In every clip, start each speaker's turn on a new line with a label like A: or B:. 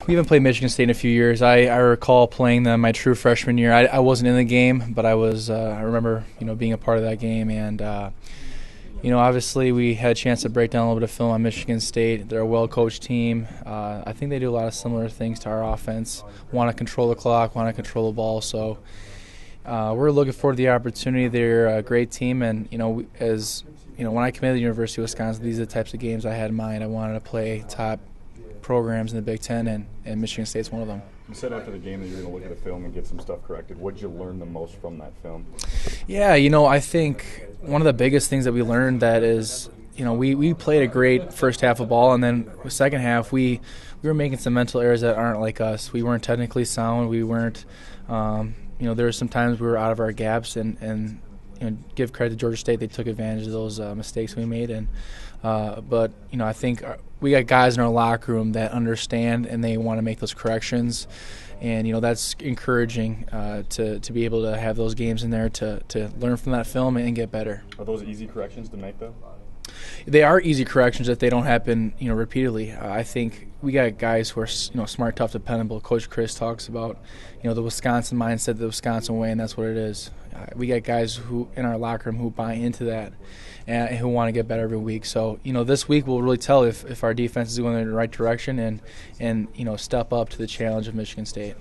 A: We haven't played Michigan State in a few years. I recall playing them my true freshman year. I wasn't in the game, but I was. I remember being a part of that game, and obviously we had a chance to break down a little bit of film on Michigan State. They're a well-coached team. I think they do a lot of similar things to our offense. Want to control the clock, want to control the ball. So we're looking forward to the opportunity. They're a great team, and when I committed to the University of Wisconsin, these are the types of games I had in mind. I wanted to play top programs in the Big Ten, and Michigan State's one of them.
B: You said after the game that you're going to look at the film and get some stuff corrected. What did you learn the most from that film?
A: Yeah, I think one of the biggest things that we learned that is, we played a great first half of ball, and then the second half we were making some mental errors that aren't like us. We weren't technically sound. We weren't, there were some times we were out of our gaps, and give credit to Georgia State. They took advantage of those mistakes we made, but I think we got guys in our locker room that understand and they want to make those corrections, and that's encouraging to be able to have those games in there to learn from that film and get better.
B: Are those easy corrections to make, though?
A: They are easy corrections if they don't happen, repeatedly. I think we got guys who are, smart, tough, dependable. Coach Chris talks about, the Wisconsin mindset, the Wisconsin way, and that's what it is. We got guys who in our locker room who buy into that and who want to get better every week. So, this week will really tell if our defense is going in the right direction and step up to the challenge of Michigan State.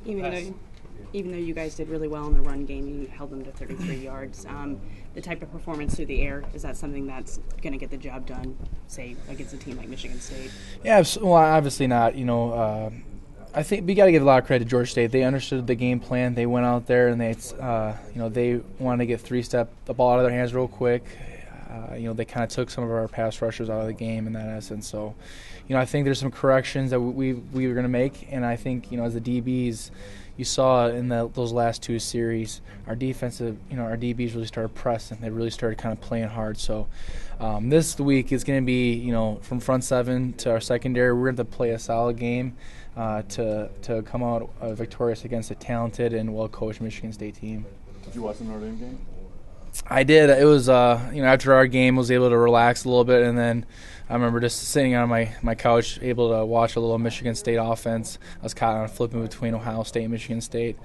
C: Even though you guys did really well in the run game, you held them to 33 yards. The type of performance through the air, is that something that's going to get the job done, say, against a team like Michigan State?
A: Yeah, well, obviously not. I think we got to give a lot of credit to Georgia State. They understood the game plan. They went out there and they wanted to get the ball out of their hands real quick. They kind of took some of our pass rushers out of the game in that essence. So, I think there's some corrections that we were going to make, and I think as the DBs. You saw in those last two series, our defensive, our DBs really started pressing. They really started kind of playing hard. So this week is going to be, from front seven to our secondary, we're going to play a solid game to come out victorious against a talented and well-coached Michigan State team.
B: Did you watch the Notre Dame game?
A: I did. It was, after our game, I was able to relax a little bit, and then I remember just sitting on my couch, able to watch a little Michigan State offense. I was caught on flipping between Ohio State and Michigan State,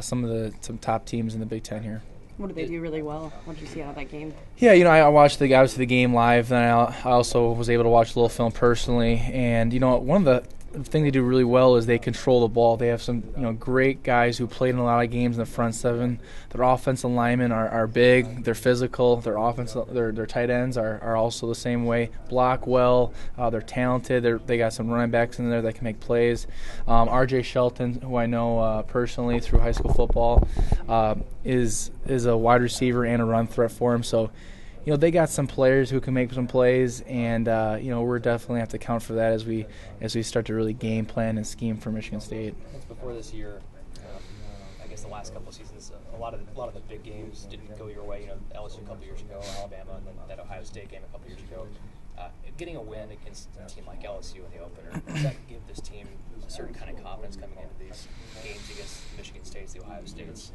A: some top teams in the Big Ten here.
C: What did they do really well? What did you see out of that game?
A: Yeah, I watched obviously the game live, and I also was able to watch a little film personally. And one of the thing they do really well is they control the ball. They have some great guys who played in a lot of games in the front seven. Their offensive linemen are big. They're physical. Their tight ends are also the same way. Block well. They're talented. They got some running backs in there that can make plays. R.J. Shelton, who I know personally through high school football, is a wide receiver and a run threat for him. So. They got some players who can make some plays, and we're definitely have to account for that as we start to really game plan and scheme for Michigan State.
D: Before this year, I guess the last couple of seasons, a lot of the big games didn't go your way. LSU a couple years ago, Alabama, and then that Ohio State game a couple years ago. Getting a win against a team like LSU in the opener, does that give this team a certain kind of confidence coming into these games against Michigan States, the Ohio States,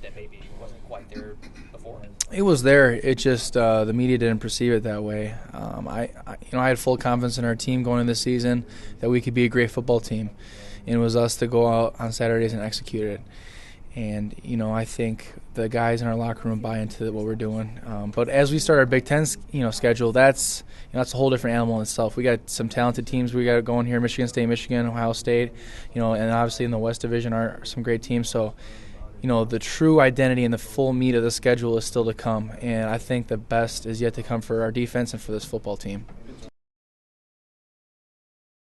D: that maybe wasn't quite there before?
A: It was there. It just the media didn't perceive it that way. I had full confidence in our team going into this season that we could be a great football team, and it was us to go out on Saturdays and execute it. And I think the guys in our locker room buy into what we're doing. But as we start our Big Ten schedule, that's a whole different animal in itself. We got some talented teams we got going here: Michigan State, Michigan, Ohio State. And obviously in the West Division are some great teams. So. The true identity and the full meat of the schedule is still to come, and I think the best is yet to come for our defense and for this football team.